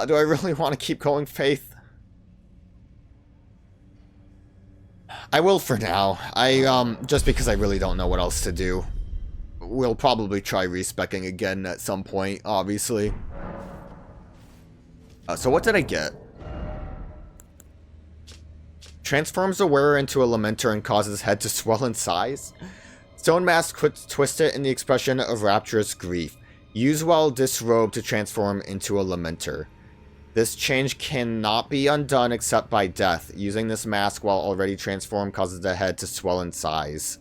Do I really want to keep going, Faith? I will for now. Just because I really don't know what else to do. We'll probably try respecking again at some point, obviously. So what did I get? Transforms the wearer into a lamenter and causes head to swell in size. Stone mask twisted in the expression of rapturous grief. Use while disrobed to transform into a lamenter. This change cannot be undone except by death. Using this mask while already transformed causes the head to swell in size.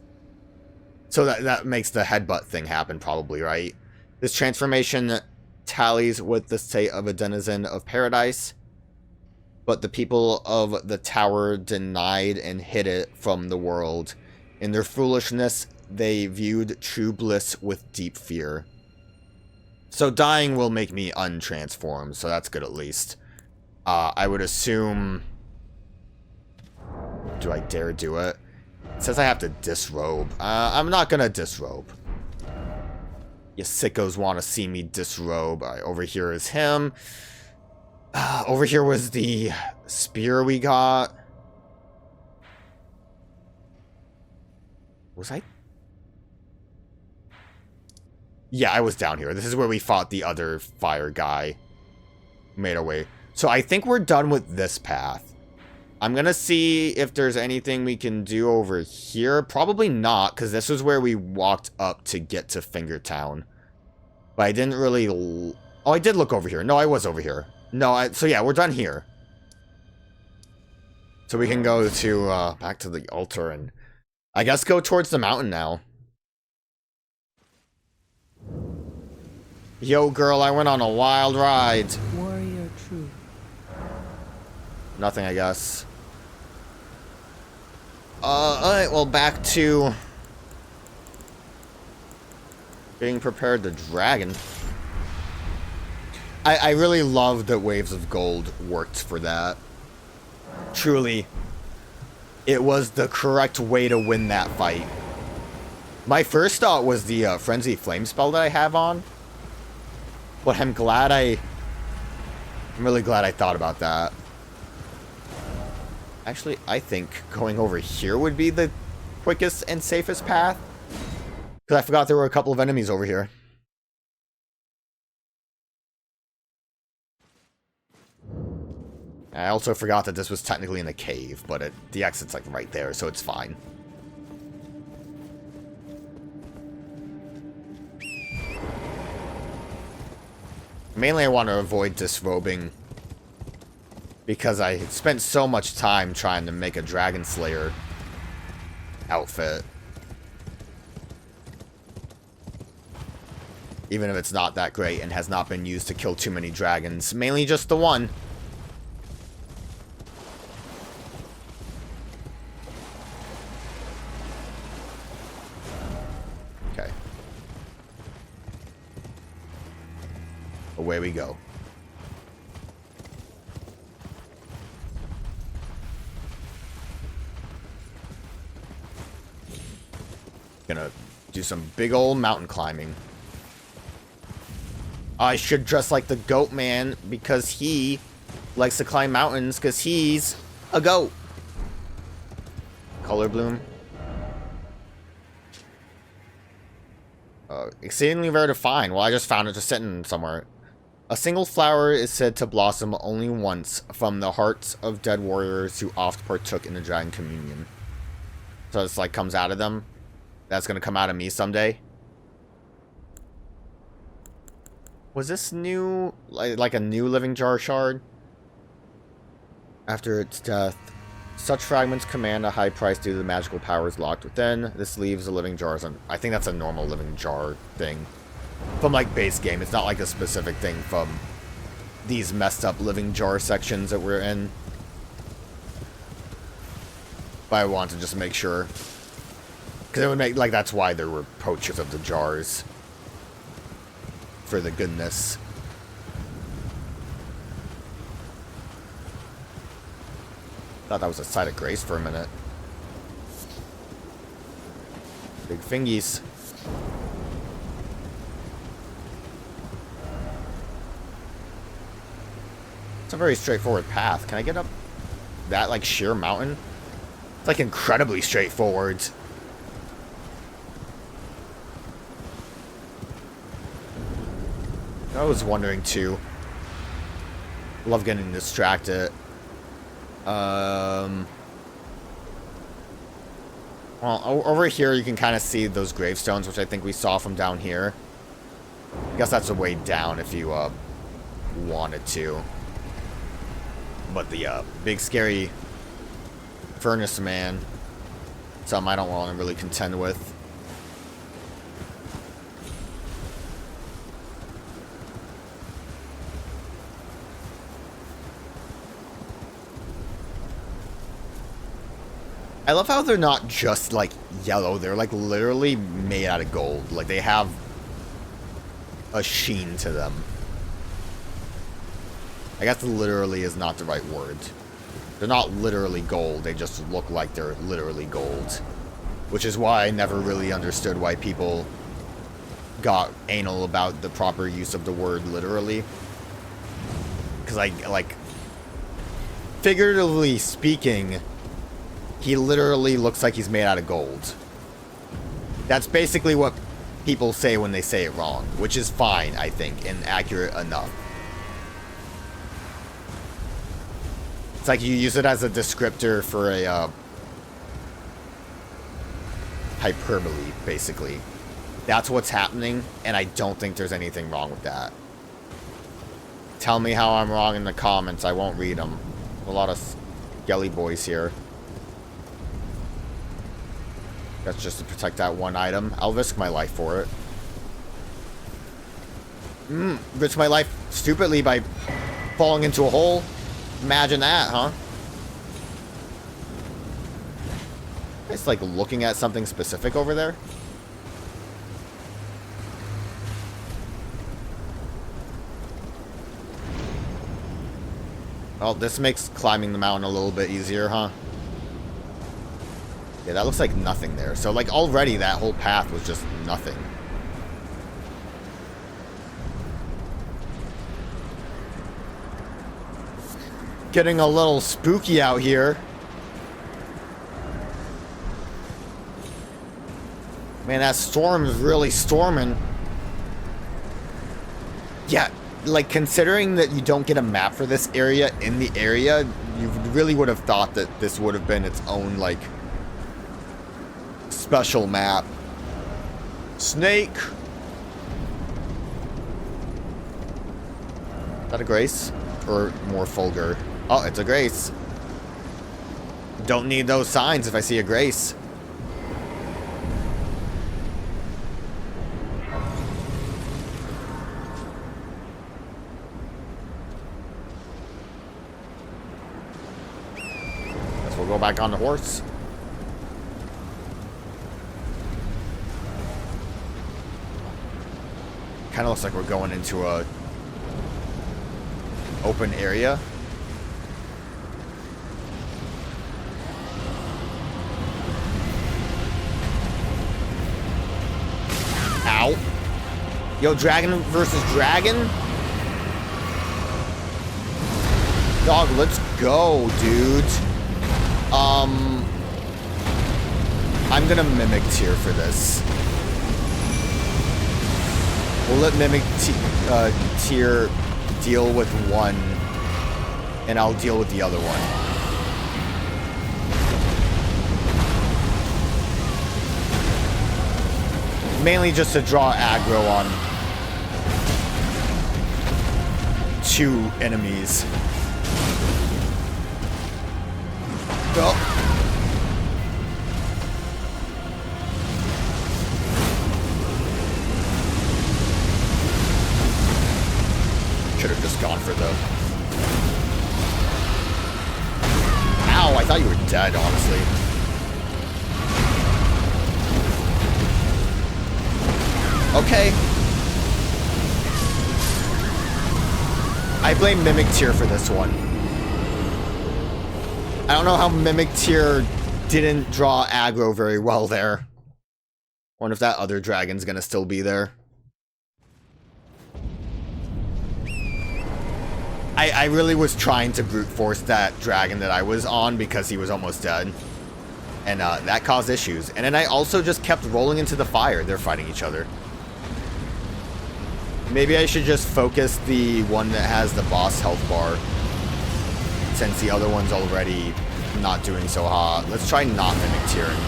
So that makes the headbutt thing happen, probably, right? This transformation tallies with the state of a denizen of paradise, but the people of the tower denied and hid it from the world. In their foolishness, they viewed true bliss with deep fear. So dying will make me untransformed, so that's good at least. I would assume... Do I dare do it? It says I have to disrobe. I'm not gonna disrobe. You sickos want to see me disrobe. Alright, over here is him. Over here was the spear we got. Was I? Yeah, I was down here. This is where we fought the other fire guy. Made our way. So I think we're done with this path. I'm gonna see if there's anything we can do over here. Probably not, because this was where we walked up to get to Fingertown. But I didn't really... Oh, I did look over here. No, I was over here. No, so yeah, we're done here. So we can go to, back to the altar and... I guess go towards the mountain now. Yo, girl, I went on a wild ride. Warrior true. Nothing, I guess. Alright, well, back to... being prepared to dragon. I really love that Waves of Gold worked for that. Truly, it was the correct way to win that fight. My first thought was the Frenzy Flame spell that I have on. But I'm really glad I thought about that. Actually, I think going over here would be the quickest and safest path. Because I forgot there were a couple of enemies over here. I also forgot that this was technically in a cave, but the exit's like right there, so it's fine. Mainly I want to avoid disrobing because I spent so much time trying to make a Dragon Slayer outfit. Even if it's not that great and has not been used to kill too many dragons. Mainly just the one. Okay. Away we go. Gonna do some big old mountain climbing. I should dress like the goat man because he likes to climb mountains because he's a goat. Color bloom. Exceedingly rare to find. Well, I just found it just sitting somewhere. A single flower is said to blossom only once from the hearts of dead warriors who oft partook in the Dragon Communion. So it's like comes out of them. That's gonna come out of me someday. Was this new, like a new living jar shard? After its death, such fragments command a high price due to the magical powers locked within. This leaves the living jars on. I think that's a normal living jar thing. From like base game, it's not like a specific thing from these messed up living jar sections that we're in. But I want to just make sure. Because it would make, like, that's why there were poachers of the jars. For the goodness. Thought that was a site of grace for a minute. Big fingies. It's a very straightforward path. Can I get up that, like, sheer mountain? It's, like, incredibly straightforward. I was wondering, too. Love getting distracted. Well, over here you can kind of see those gravestones, which I think we saw from down here. I guess that's a way down if you, wanted to. But the, big scary furnace man, something I don't want to really contend with. I love how they're not just, like, yellow. They're, like, literally made out of gold. Like, they have a sheen to them. I guess literally is not the right word. They're not literally gold. They just look like they're literally gold. Which is why I never really understood why people got anal about the proper use of the word literally. Because like, figuratively speaking, he literally looks like he's made out of gold. That's basically what people say when they say it wrong, which is fine, I think, and accurate enough. It's like you use it as a descriptor for a hyperbole, basically. That's what's happening, and I don't think there's anything wrong with that. Tell me how I'm wrong in the comments. I won't read them. A lot of skelly boys here. That's just to protect that one item. I'll risk my life for it. Risk my life stupidly by falling into a hole. Imagine that, huh? It's like looking at something specific over there. Well, this makes climbing the mountain a little bit easier, huh? Yeah, that looks like nothing there. So, like, already that whole path was just nothing. Getting a little spooky out here. Man, that storm is really storming. Yeah, like, considering that you don't get a map for this area in the area, you really would have thought that this would have been its own, like, special map. Snake! Is that a Grace? Or more Fulgur? Oh, it's a Grace. Don't need those signs if I see a Grace. Guess we'll go back on the horse. Kind of looks like we're going into a open area. Ow. Yo, dragon versus dragon? Dog, let's go, dude. I'm gonna mimic tier for this. We'll let Mimic Tier deal with one, and I'll deal with the other one. Mainly just to draw aggro on two enemies. Oh. Should have just gone for the... Ow, I thought you were dead, honestly. Okay. I blame Mimic Tier for this one. I don't know how Mimic Tier didn't draw aggro very well there. Wonder if that other dragon's gonna still be there. I really was trying to brute force that dragon that I was on because he was almost dead. And that caused issues. And then I also just kept rolling into the fire. They're fighting each other. Maybe I should just focus the one that has the boss health bar, since the other one's already not doing so hot. Let's try not Mimic Tyranny.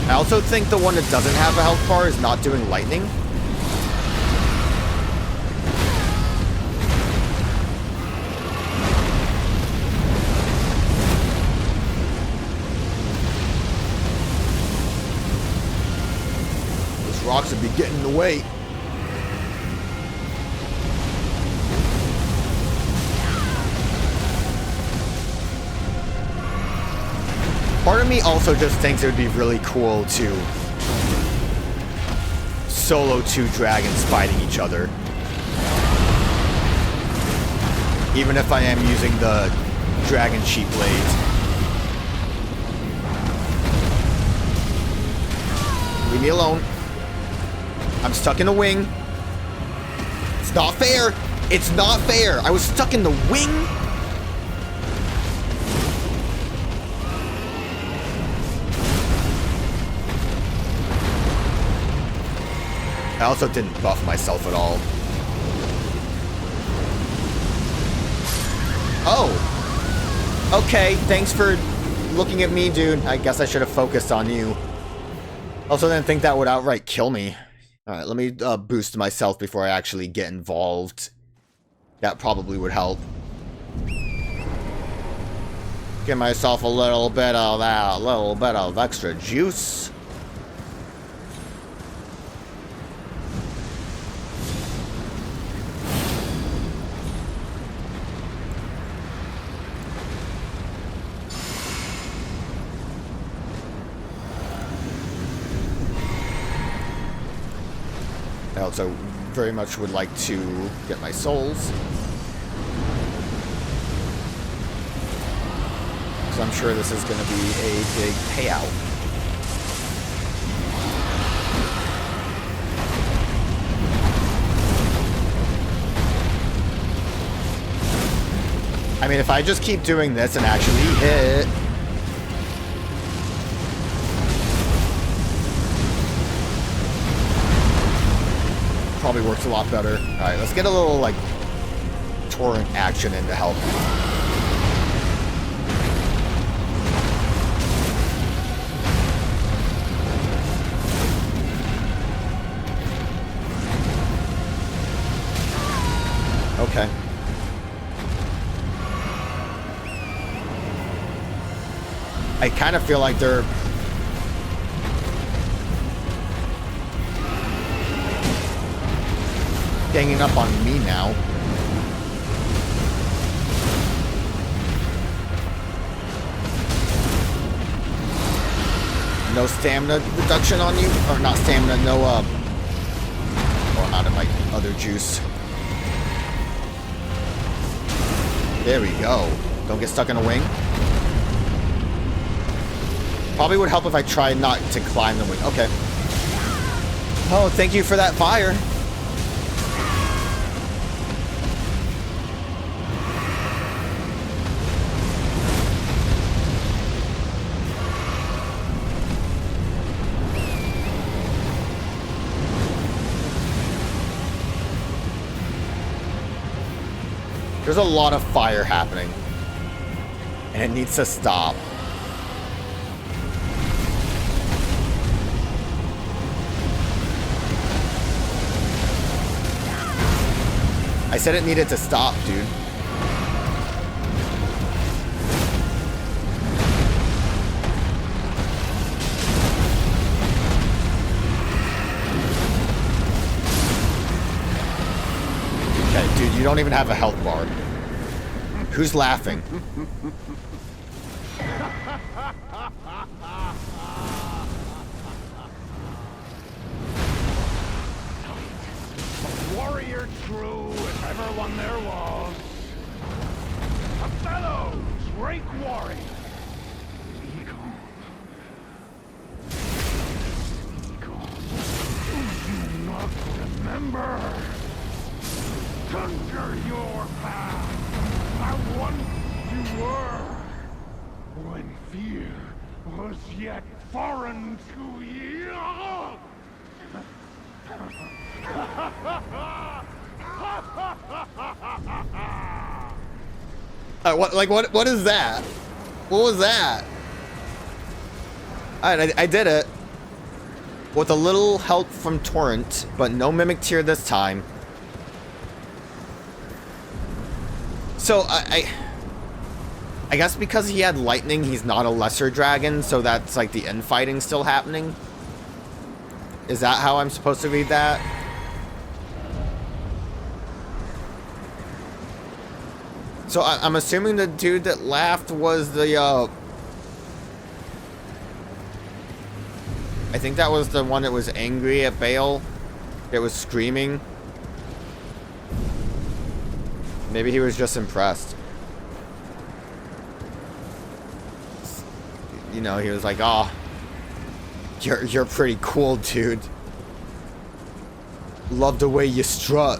I also think the one that doesn't have a health bar is not doing lightning. Those rocks would be getting in the way. Part of me also just thinks it would be really cool to solo 2 dragons fighting each other. Even if I am using the dragon sheep blades. Leave me alone. I'm stuck in a wing. It's not fair. It's not fair. I was stuck in the wing. I also didn't buff myself at all. Oh! Okay, thanks for looking at me, dude. I guess I should have focused on you. Also didn't think that would outright kill me. Alright, let me boost myself before I actually get involved. That probably would help. Give myself a little bit of that, a little bit of extra juice. I also very much would like to get my souls. Because I'm sure this is going to be a big payout. I mean, if I just keep doing this and actually hit... probably works a lot better. Alright, let's get a little, like, torrent action in to help. Okay. I kind of feel like they're... ganging up on me now. No stamina reduction on you? Or not stamina, no, or out of my other juice. There we go. Don't get stuck in a wing. Probably would help if I tried not to climb the wing. Okay. Oh, thank you for that fire. There's a lot of fire happening, and it needs to stop. I said it needed to stop, dude. Okay, dude, you don't even have a health bar. Who's laughing? Warrior true, if ever one there was. A fellow Drake warrior. Igon. Igon. Do you not remember? when fear was yet foreign to ye. What is that? What was that? Alright, I did it. With a little help from Torrent, but no Mimic Tear this time. So, I guess because he had lightning, he's not a lesser dragon, so that's like the infighting still happening? Is that how I'm supposed to read that? So I'm assuming the dude that laughed was the, I think that was the one that was angry at Bayle. That was screaming. Maybe he was just impressed. You know, he was like, "Oh, you're pretty cool, dude. Love the way you strut."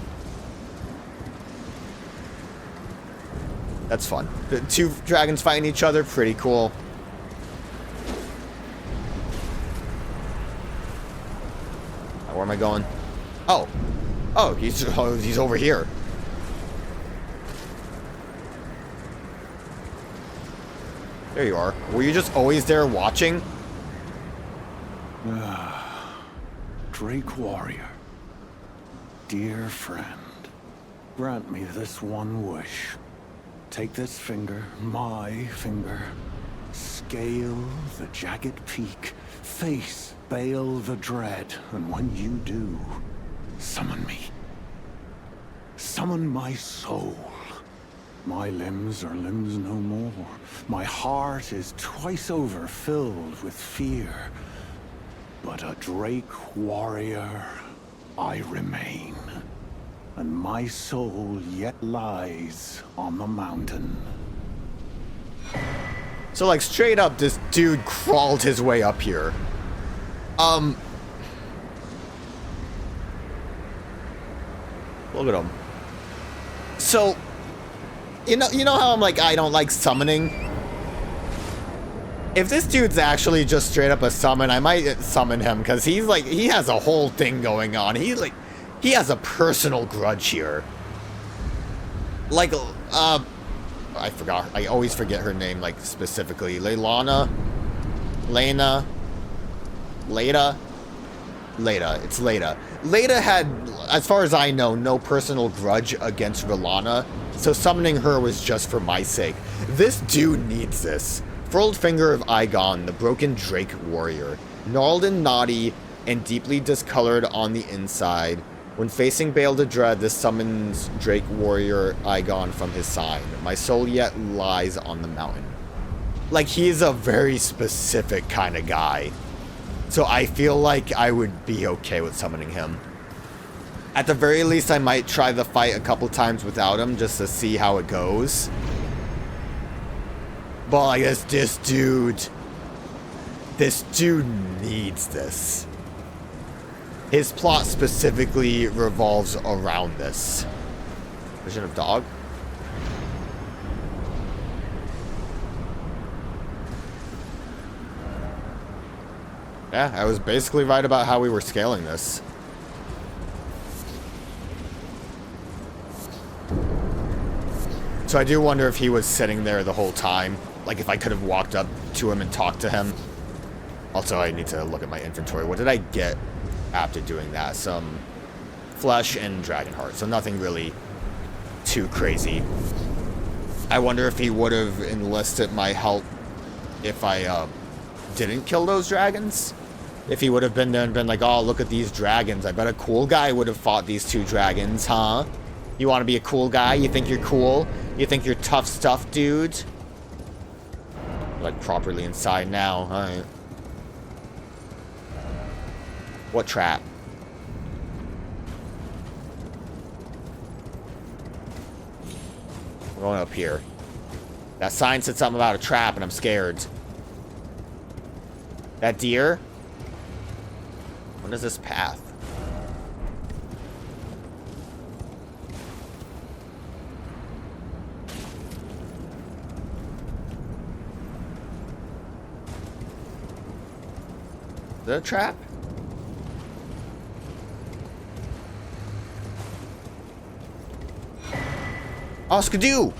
That's fun. The two dragons fighting each other, pretty cool. Where am I going? Oh. Oh, he's over here. There you are. Were you just always there watching? Drake warrior, dear friend, grant me this one wish. Take this finger, my finger, scale the jagged peak, face Bayle the Dread, and when you do, summon me. Summon my soul. My limbs are limbs no more. My heart is twice over filled with fear. But a Drake warrior I remain. And my soul yet lies on the mountain. So, like, straight up, this dude crawled his way up here. Look at him. So, you know how I'm like, I don't like summoning? If this dude's actually just straight up a summon, I might summon him, because he's like, he has a whole thing going on. He has a personal grudge here. Like, I forgot. I always forget her name, like, specifically. Lena? It's Leda. Leda had, as far as I know, no personal grudge against Relana, so summoning her was just for my sake. This dude needs this. Furled Finger of Igon, the broken Drake warrior. Gnarled and knotty, and deeply discolored on the inside. When facing Bayle the Dread, this summons Drake warrior Igon from his sign. My soul yet lies on the mountain. Like, he's a very specific kind of guy. So I feel like I would be okay with summoning him. At the very least, I might try the fight a couple times without him just to see how it goes. But I guess this dude needs this. His plot specifically revolves around this. Vision of dog? Yeah, I was basically right about how we were scaling this. So I do wonder if he was sitting there the whole time. Like, if I could have walked up to him and talked to him. Also, I need to look at my inventory. What did I get after doing that? Some flesh and dragon heart. So nothing really too crazy. I wonder if he would have enlisted my help if I didn't kill those dragons. If he would have been there and been like, oh, look at these dragons. I bet a cool guy would have fought these two dragons, huh? You want to be a cool guy? You think you're cool? You think you're tough stuff, dude? Like, properly inside now. Alright. What trap? We're going up here. That sign said something about a trap, and I'm scared. That deer? What is this path? Is that a trap? Oh, Skidoo!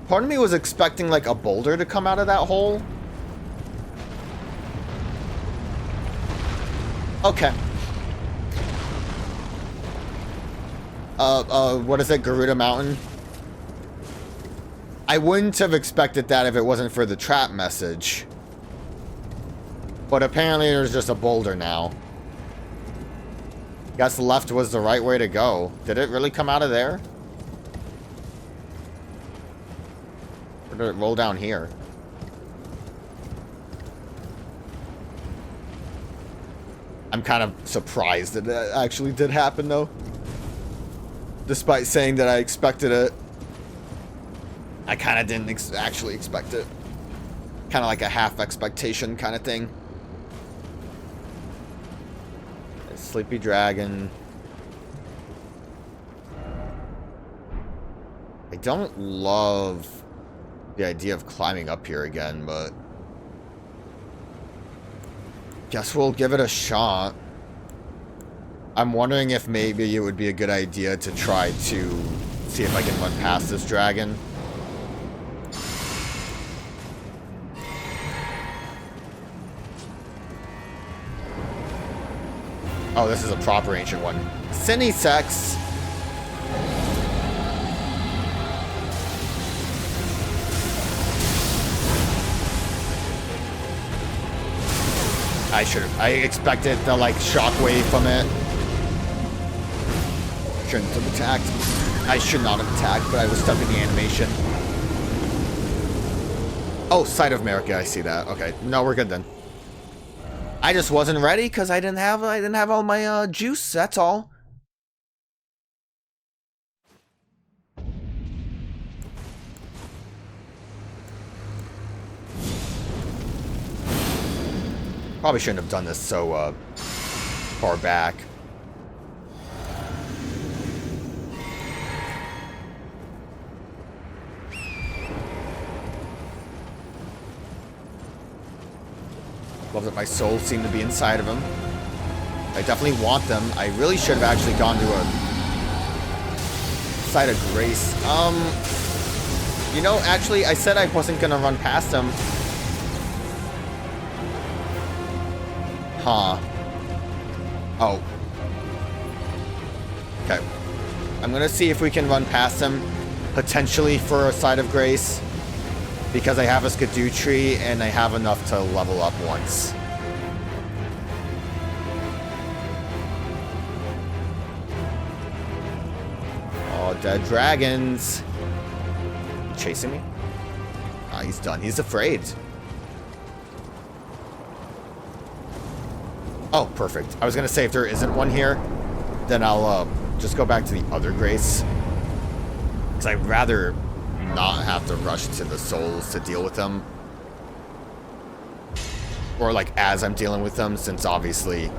Part of me was expecting like a boulder to come out of that hole. Okay. What is it? Garuda Mountain? I wouldn't have expected that if it wasn't for the trap message. But apparently there's just a boulder now. Guess left was the right way to go. Did it really come out of there? Or did it roll down here? I'm kind of surprised that it actually did happen, though. Despite saying that I expected it. I kind of didn't actually expect it. Kind of like a half expectation kind of thing. Sleepy Dragon. I don't love the idea of climbing up here again, but guess we'll give it a shot. I'm wondering if maybe it would be a good idea to try to see if I can run past this dragon. Oh, this is a proper ancient one. Sex. I expected the, like, shockwave from it. Shouldn't have attacked. I should not have attacked, but I was stuck in the animation. Oh, Sight of Marika, I see that. Okay, no, we're good then. I just wasn't ready because I didn't have all my juice. That's all. Probably shouldn't have done this so far back. Love that my souls seem to be inside of him. I definitely want them. I really should have actually gone to a Site of Grace. You know, actually, I said I wasn't gonna run past him. Huh. Oh. Okay. I'm gonna see if we can run past him, potentially for a Site of Grace. Because I have a Skidoo tree and I have enough to level up once. Oh, dead dragons. Chasing me? Ah, he's done. He's afraid. Oh, perfect. I was gonna say if there isn't one here, then I'll just go back to the other Grace. Because I'd rather not have to rush to the souls to deal with them. Or like as I'm dealing with them, since obviously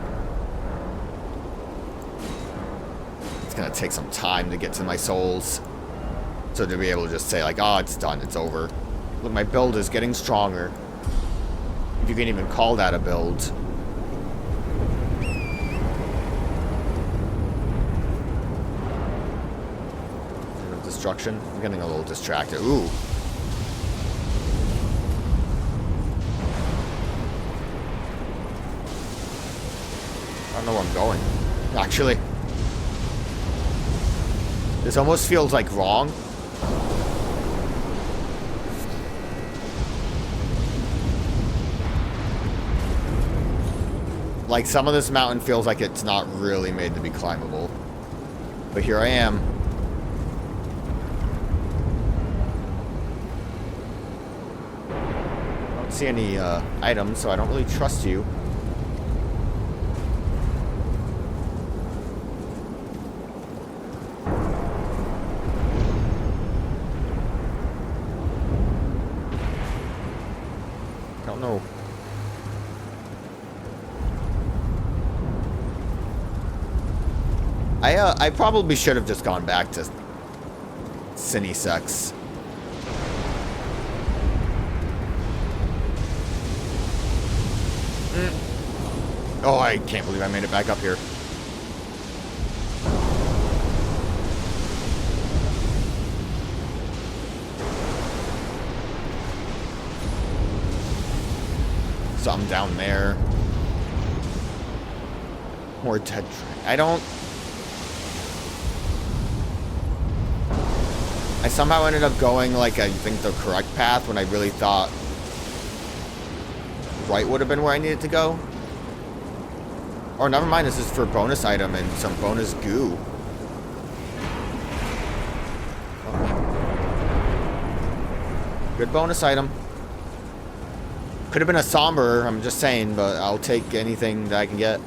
it's gonna take some time to get to my souls. So to be able to just say like, oh, it's done, it's over. Look, my build is getting stronger. If you can even call that a build. Destruction. I'm getting a little distracted. Ooh. I don't know where I'm going. Actually. This almost feels like wrong. Like some of this mountain feels like it's not really made to be climbable. But here I am. See any items, so I don't really trust you. Don't know. I probably should have just gone back to Sex. Oh, I can't believe I made it back up here. Something down there. More dead. I somehow ended up going, like, I think the correct path when I really thought right would have been where I needed to go. Or never mind, this is for bonus item and some bonus goo. Good bonus item. Could have been a somber, I'm just saying, but I'll take anything that I can get.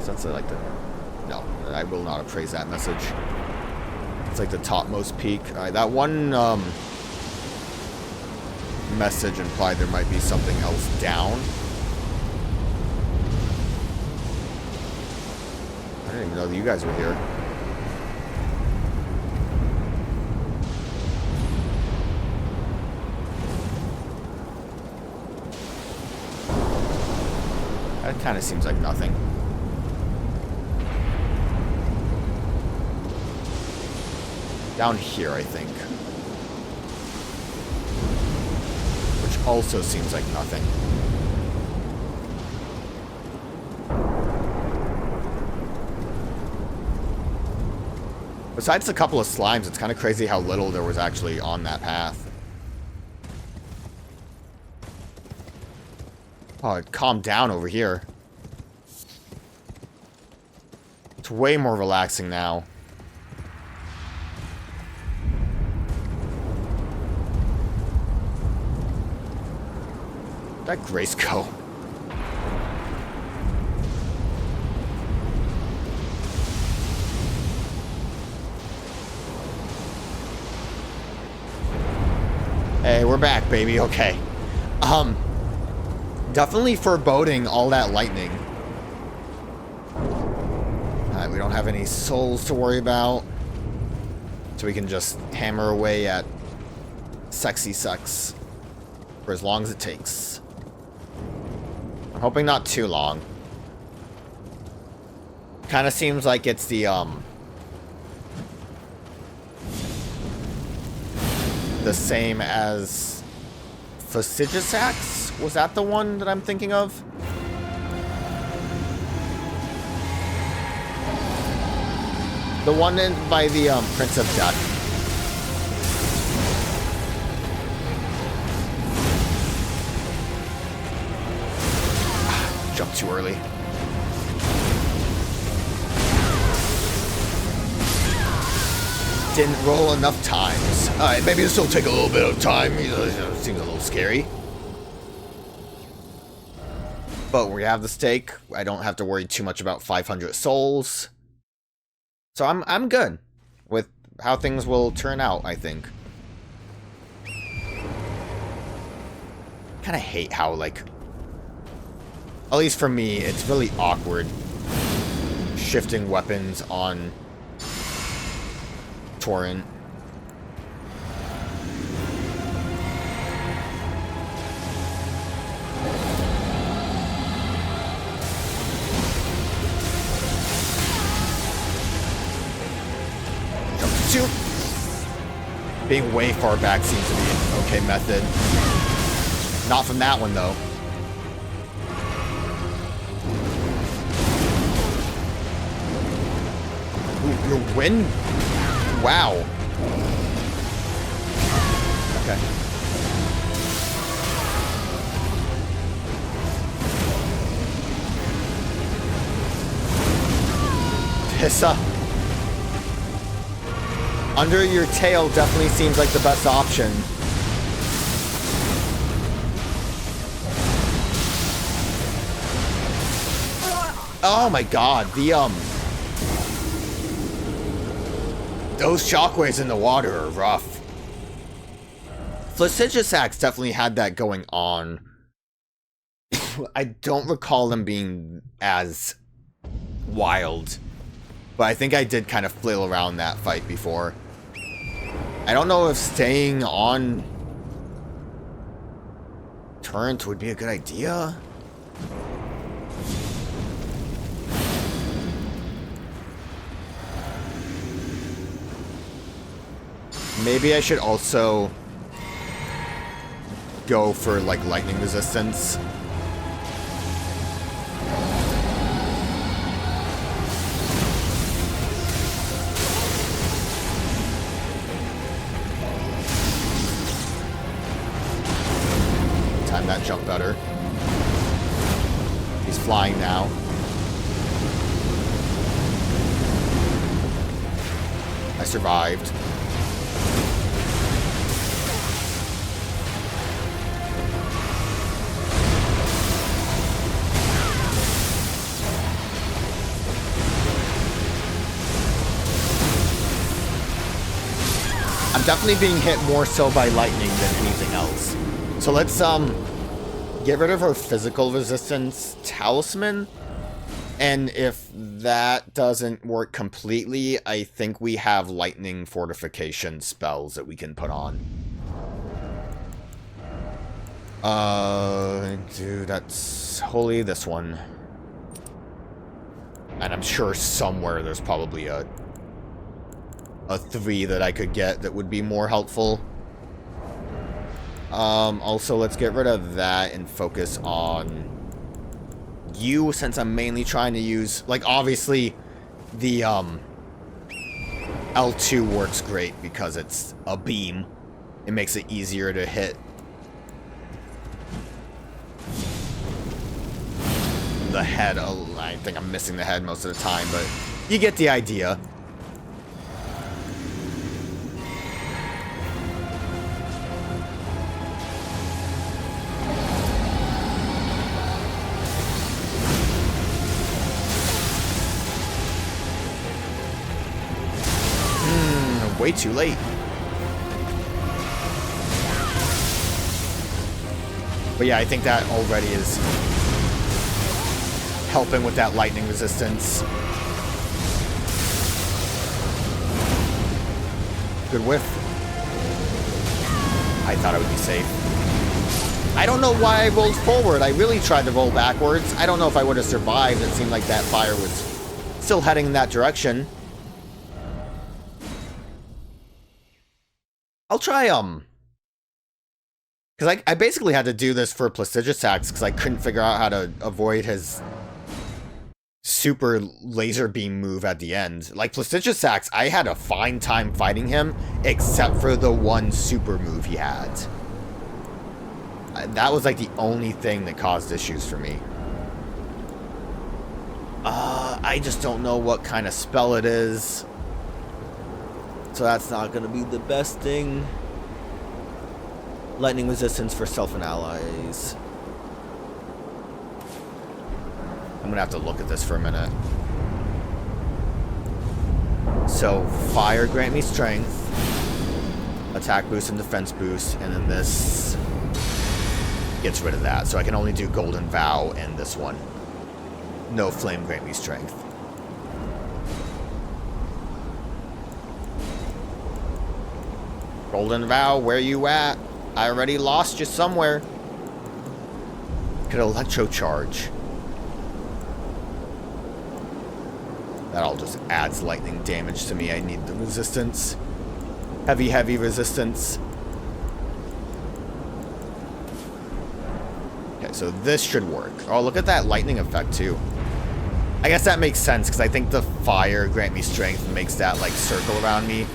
That's like the... No, I will not appraise that message. It's like the topmost peak. Alright, that one message implied there might be something else down. I didn't even know that you guys were here. That kind of seems like nothing. Down here, I think. Which also seems like nothing. Besides a couple of slimes, it's kind of crazy how little there was actually on that path. Oh, it calmed down over here. It's way more relaxing now. Where'd that Grace go? Hey, we're back, baby. Okay. Definitely foreboding all that lightning. Alright, we don't have any souls to worry about. So we can just hammer away at sexy sex for as long as it takes. I'm hoping not too long. Kind of seems like it's the same as Fastigious Axe? Was that the one that I'm thinking of? The one in by the Prince of Death. Jumped too early. Didn't roll enough times. Alright, maybe this will take a little bit of time. It seems a little scary. But we have the stake. I don't have to worry too much about 500 souls. So I'm good with how things will turn out, I think. Kinda hate how, like, at least for me, it's really awkward shifting weapons on Torrent. Jump to 2. Being way far back seems to be an okay method. Not from that one, though. Ooh, your wind? Wow. Okay. Pissa. Under your tail definitely seems like the best option. Oh my god, those shockwaves in the water are rough. Fastigious Axe definitely had that going on. I don't recall them being as wild. But I think I did kind of flail around that fight before. I don't know if staying on turret would be a good idea. Maybe I should also go for, like, lightning resistance. Time that jump better. He's flying now. I survived. I'm definitely being hit more so by lightning than anything else. So let's get rid of our physical resistance talisman. And if that doesn't work completely, I think we have lightning fortification spells that we can put on. Dude, that's holy this one. And I'm sure somewhere there's probably a 3 that I could get that would be more helpful. Also, let's get rid of that and focus on you, since I'm mainly trying to use, like, obviously the L2 works great because it's a beam. It makes it easier to hit the head. I think I'm missing the head most of the time, but you get the idea. Way too late. But yeah, I think that already is helping with that lightning resistance. Good whiff. I thought I would be safe. I don't know why I rolled forward. I really tried to roll backwards. I don't know if I would have survived. It seemed like that fire was still heading in that direction. I'll try, because I basically had to do this for Plastigisax because I couldn't figure out how to avoid his super laser beam move at the end. Like, Plastigisax, I had a fine time fighting him, except for the one super move he had. That was, like, the only thing that caused issues for me. I just don't know what kind of spell it is. So that's not going to be the best thing. Lightning resistance for self and allies. I'm going to have to look at this for a minute. So, fire grant me strength. Attack boost and defense boost. And then this gets rid of that. So I can only do Golden Vow and this one. No flame grant me strength. Golden Vow, where you at? I already lost you somewhere. Could electro charge. That all just adds lightning damage to me. I need the resistance. Heavy, heavy resistance. Okay, so this should work. Oh, look at that lightning effect too. I guess that makes sense because I think the fire grant me strength makes that like circle around me.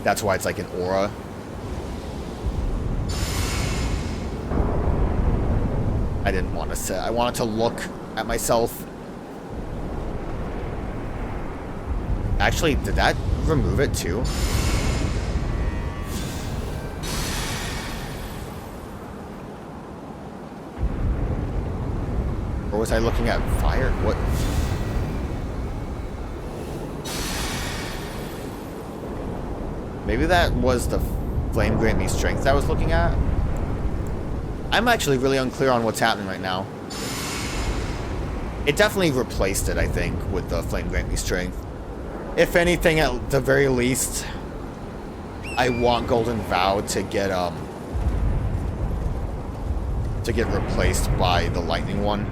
That's why it's like an aura. I didn't want to say. I wanted to look at myself. Actually, did that remove it too? Or was I looking at fire? What? Maybe that was the flame grant me strength I was looking at? I'm actually really unclear on what's happening right now. It definitely replaced it, I think, with the Flame Grant Me Strength. If anything, at the very least, I want Golden Vow to get replaced by the Lightning one.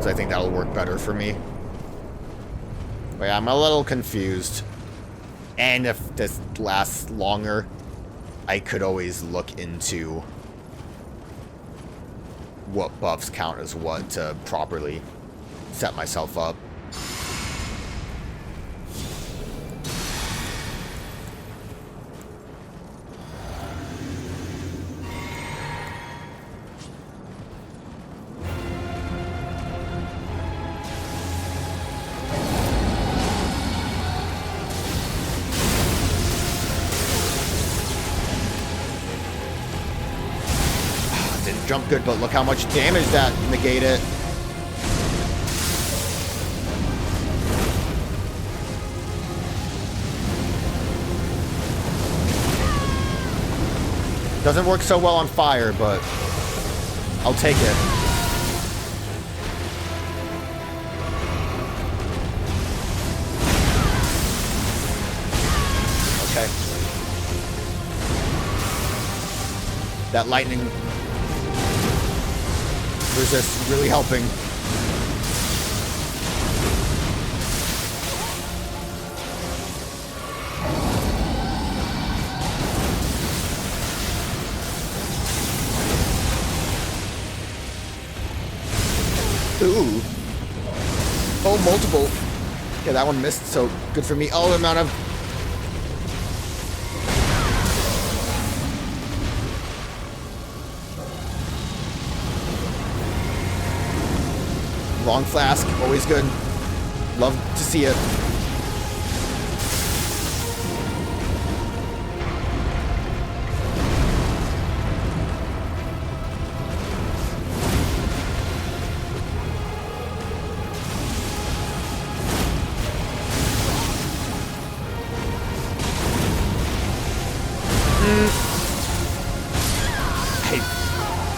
So I think that'll work better for me. But yeah, I'm a little confused. And if this lasts longer, I could always look into what buffs count as what to properly set myself up. Jump good, but look how much damage that negated. Doesn't work so well on fire, but I'll take it. Okay. That lightning resist really helping. Ooh. Oh, multiple. Yeah, that one missed, so good for me. Oh, the amount of... Long flask, always good. Love to see it. I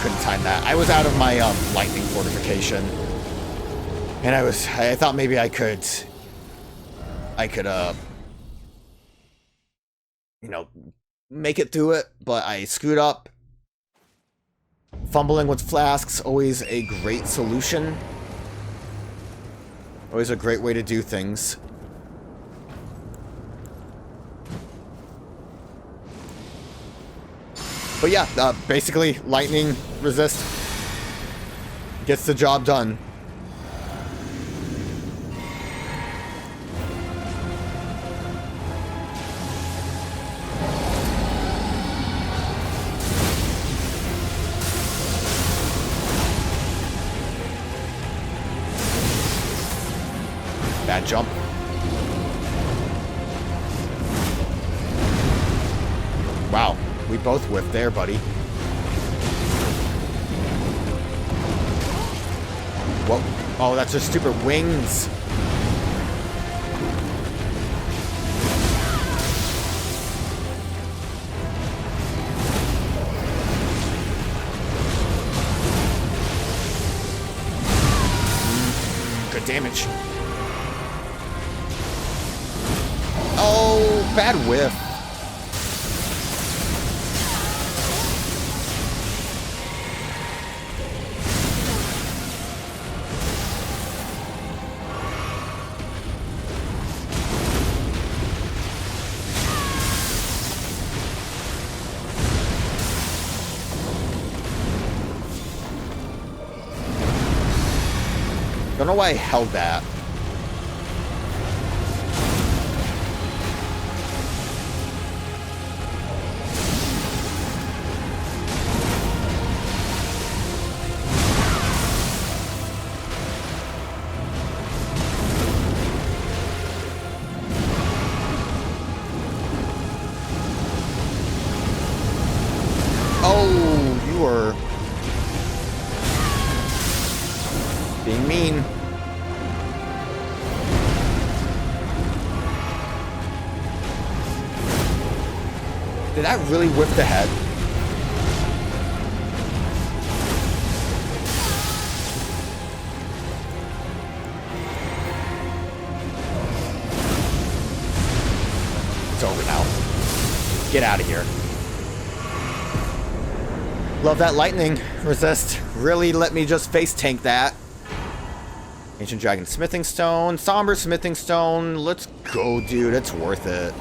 couldn't time that. I was out of my lightning fortification. And I thought maybe I could, you know, make it through it, but I screwed up. Fumbling with flasks, always a great solution. Always a great way to do things. But yeah, basically, lightning resist gets the job done. Bad jump. Wow, we both whiffed there, buddy. Whoa. Oh, that's just stupid wings. Good damage. Oh, bad whiff. Don't know why I held that. Oh, you were being mean. Did that really whip the head? It's over now. Get out of here. Love that lightning resist. Really let me just face tank that. Ancient Dragon Smithing Stone. Somber Smithing Stone. Let's go, dude. It's worth it.